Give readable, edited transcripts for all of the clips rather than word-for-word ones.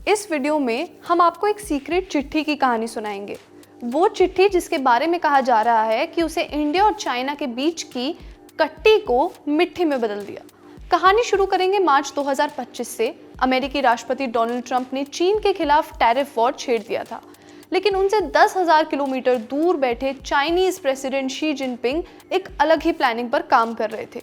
इस वीडियो में हम आपको एक सीक्रेट चिट्ठी की कहानी सुनाएंगे। वो चिट्ठी जिसके बारे में कहा जा रहा है कि उसे इंडिया और चाइना के बीच की कट्टी को मिट्टी में बदल दिया। कहानी शुरू करेंगे मार्च 2025 से। अमेरिकी राष्ट्रपति डोनाल्ड ट्रंप ने चीन के खिलाफ टैरिफ वॉर छेड़ दिया था, लेकिन उनसे 10,000 किलोमीटर दूर बैठे चाइनीज प्रेसिडेंट शी जिनपिंग एक अलग ही प्लानिंग पर काम कर रहे थे।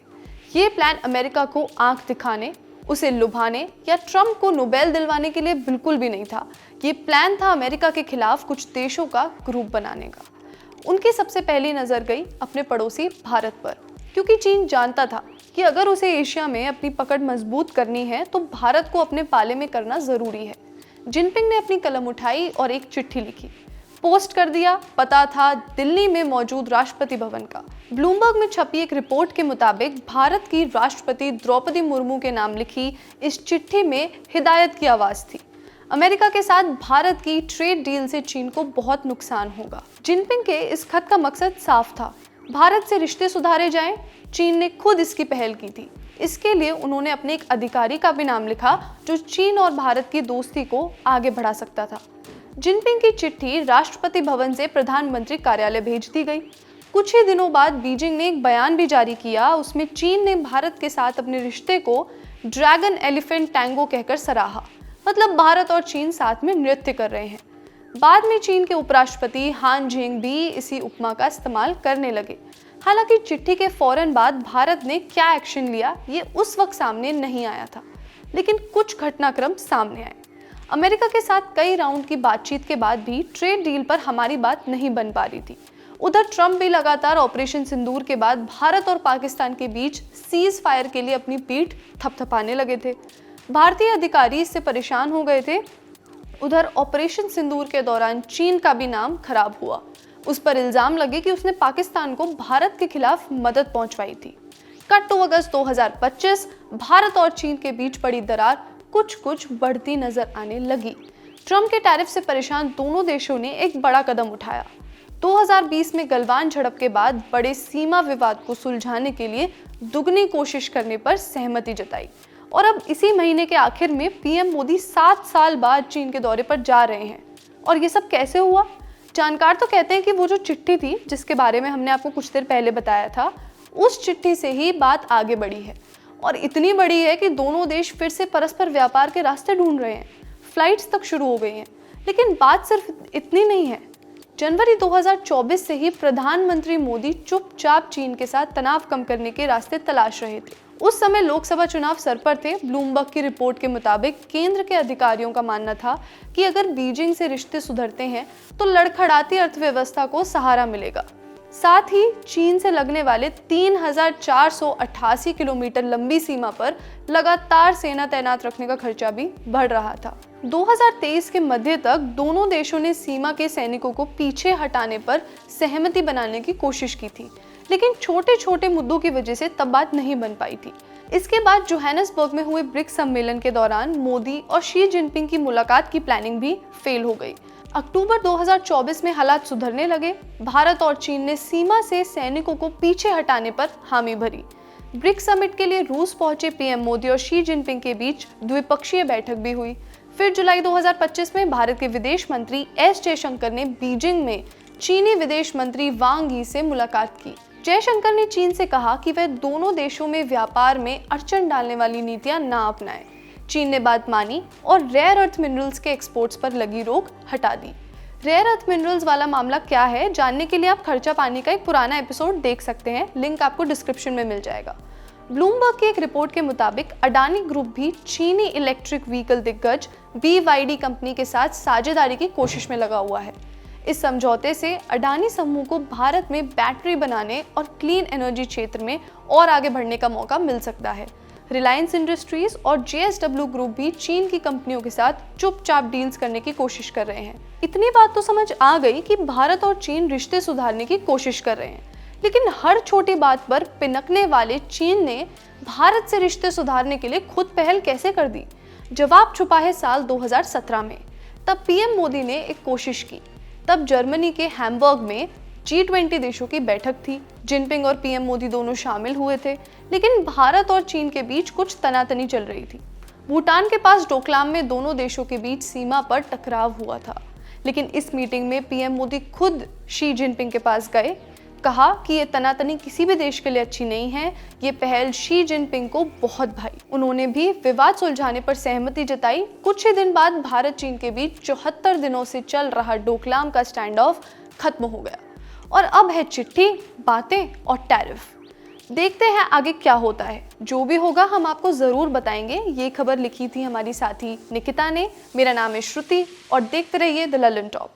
ये प्लान अमेरिका को आंख दिखाने, उसे लुभाने या ट्रंप को नोबेल दिलवाने के लिए बिल्कुल भी नहीं था। ये प्लान था अमेरिका के खिलाफ कुछ देशों का ग्रुप बनाने का। उनकी सबसे पहली नज़र गई अपने पड़ोसी भारत पर, क्योंकि चीन जानता था कि अगर उसे एशिया में अपनी पकड़ मजबूत करनी है तो भारत को अपने पाले में करना ज़रूरी है। जिनपिंग ने अपनी कलम उठाई और एक चिट्ठी लिखी, पोस्ट कर दिया। पता था दिल्ली में मौजूद राष्ट्रपति भवन का। ब्लूमबर्ग में छपी एक रिपोर्ट के मुताबिक भारत की राष्ट्रपति द्रौपदी मुर्मू के नाम लिखी इस चिट्ठी में हिदायत की आवाज़ थी। अमेरिका के साथ भारत की ट्रेड डील से चीन को बहुत नुकसान होगा। जिनपिंग के इस खत का मकसद साफ था, भारत से रिश्ते सुधारे जाएं। चीन ने खुद इसकी पहल की थी। इसके लिए उन्होंने अपने एक अधिकारी का भी नाम लिखा जो चीन और भारत की दोस्ती को आगे बढ़ा सकता था। जिनपिंग की चिट्ठी राष्ट्रपति भवन से प्रधानमंत्री कार्यालय भेज दी गई। कुछ ही दिनों बाद बीजिंग ने एक बयान भी जारी किया। उसमें चीन ने भारत के साथ अपने रिश्ते को ड्रैगन एलिफेंट टैंगो कहकर सराहा, मतलब भारत और चीन साथ में नृत्य कर रहे हैं। बाद में चीन के उपराष्ट्रपति हान जिंग भी इसी उपमा का इस्तेमाल करने लगे। हालांकि चिट्ठी के फौरन बाद भारत ने क्या एक्शन लिया ये उस वक्त सामने नहीं आया था, लेकिन कुछ घटनाक्रम सामने आए। अमेरिका के साथ कई राउंड की बातचीत के बाद भी ट्रेड डील पर हमारी बात नहीं बन पा रही थी। उधर ट्रंप भी लगातार ऑपरेशन सिंदूर के बाद भारत और पाकिस्तान के बीच सीज फायर के लिए अपनी पीठ थपथपाने लगे थे। भारतीय अधिकारी इससे परेशान हो गए थे। उधर ऑपरेशन सिंदूर के दौरान चीन का भी नाम खराब हुआ। उस पर इल्जाम लगे कि उसने पाकिस्तान को भारत के खिलाफ मदद पहुंचवाई थी। कट टू अगस्त 2025, भारत और चीन के बीच पड़ी दरार कुछ बढ़ती नजर आने लगी। ट्रंप के टैरिफ से परेशान दोनों देशों ने एक बड़ा कदम उठाया। 2020 में गलवान झड़प के बाद बड़े सीमा विवाद को सुलझाने के लिए दुगनी कोशिश करने पर सहमति जताई, और अब इसी महीने के आखिर में पीएम मोदी 7 साल बाद चीन के दौरे पर जा रहे हैं। और ये सब कैसे हुआ? जानकार तो कहते हैं कि वो जो चिट्ठी थी जिसके बारे में हमने आपको कुछ देर पहले बताया था, उस चिट्ठी से ही बात आगे बढ़ी है, और इतनी बड़ी है कि दोनों देश फिर से परस्पर व्यापार के रास्ते ढूंढ रहे हैं। फ्लाइट्स तक शुरू हो गई हैं। लेकिन बात सिर्फ इतनी नहीं है। जनवरी 2024 से ही प्रधानमंत्री मोदी चुपचाप चीन के साथ तनाव कम करने के रास्ते तलाश रहे थे। उस समय लोकसभा चुनाव सर पर थे। ब्लूमबर्ग की रिपोर्ट के मुताबिक केंद्र के अधिकारियों का मानना था कि अगर बीजिंग से रिश्ते सुधरते हैं तो लड़खड़ाती अर्थव्यवस्था को सहारा मिलेगा। साथ ही चीन से लगने वाले 3,488 किलोमीटर लंबी सीमा पर लगातार सेना तैनात रखने का खर्चा भी बढ़ रहा था। 2023 के मध्य तक दोनों देशों ने सीमा के सैनिकों को पीछे हटाने पर सहमति बनाने की कोशिश की थी, लेकिन छोटे छोटे मुद्दों की वजह से तब बात नहीं बन पाई थी। इसके बाद जोहानिसबर्ग में हुए ब्रिक्स सम्मेलन के दौरान मोदी और शी जिनपिंग की मुलाकात की प्लानिंग भी फेल हो गई। अक्टूबर 2024 में हालात सुधरने लगे। भारत और चीन ने सीमा से सैनिकों को पीछे हटाने पर हामी भरी। ब्रिक्स समिट के लिए रूस पहुंचे पीएम मोदी और शी जिनपिंग के बीच द्विपक्षीय बैठक भी हुई। फिर जुलाई 2025 में भारत के विदेश मंत्री एस जयशंकर ने बीजिंग में चीनी विदेश मंत्री वांग यी से मुलाकात की। जयशंकर ने चीन से कहा कि वह दोनों देशों में व्यापार में अड़चन डालने वाली नीतियां ना अपनाएं। चीन ने बात मानी और रेयर अर्थ मिनरल्स के एक्सपोर्ट्स पर लगी रोक हटा दी। रेयर अर्थ मिनरल्स वाला मामला क्या है, जानने के लिए आप खर्चा पानी का एक पुराना एपिसोड देख सकते हैं। लिंक आपको डिस्क्रिप्शन में मिल जाएगा। ब्लूमबर्ग की एक रिपोर्ट के मुताबिक अडानी ग्रुप भी चीनी इलेक्ट्रिक व्हीकल दिग्गज BYD कंपनी के साथ साझेदारी की कोशिश में लगा हुआ है। इस समझौते से अडानी समूह को भारत में बैटरी बनाने और क्लीन एनर्जी क्षेत्र में और आगे बढ़ने का मौका मिल सकता है। रिलायंस इंडस्ट्रीज और JSW ग्रुप भी चीन की कंपनियों के साथ चुपचाप डील्स करने की कोशिश कर रहे हैं। इतनी बात तो समझ आ गई कि भारत और चीन रिश्ते सुधारने की कोशिश कर रहे हैं, लेकिन हर छोटी बात पर पिनकने वाले चीन ने भारत से रिश्ते सुधारने के लिए खुद पहल कैसे कर दी? जवाब छुपा है साल 2017 में। तब पीएम मोदी ने एक कोशिश की। तब जर्मनी के हैम्बर्ग में G20 देशों की बैठक थी। जिनपिंग और पीएम मोदी दोनों शामिल हुए थे, लेकिन भारत और चीन के बीच कुछ तनातनी चल रही थी। भूटान के पास डोकलाम में दोनों देशों के बीच सीमा पर टकराव हुआ था, लेकिन इस मीटिंग में पीएम मोदी खुद शी जिनपिंग के पास गए, कहा कि ये तनातनी किसी भी देश के लिए अच्छी नहीं है। ये पहल शी जिनपिंग को बहुत भाई। उन्होंने भी विवाद सुलझाने पर सहमति जताई। कुछ ही दिन बाद भारत चीन के बीच 74 दिनों से चल रहा डोकलाम का स्टैंड ऑफ खत्म हो गया और अब है चिट्ठी, बातें और टैरिफ। देखते हैं आगे क्या होता है। जो भी होगा हम आपको जरूर बताएंगे। ये खबर लिखी थी हमारी साथी निकिता ने। मेरा नाम है श्रुति और देखते रहिए द ललन टॉप।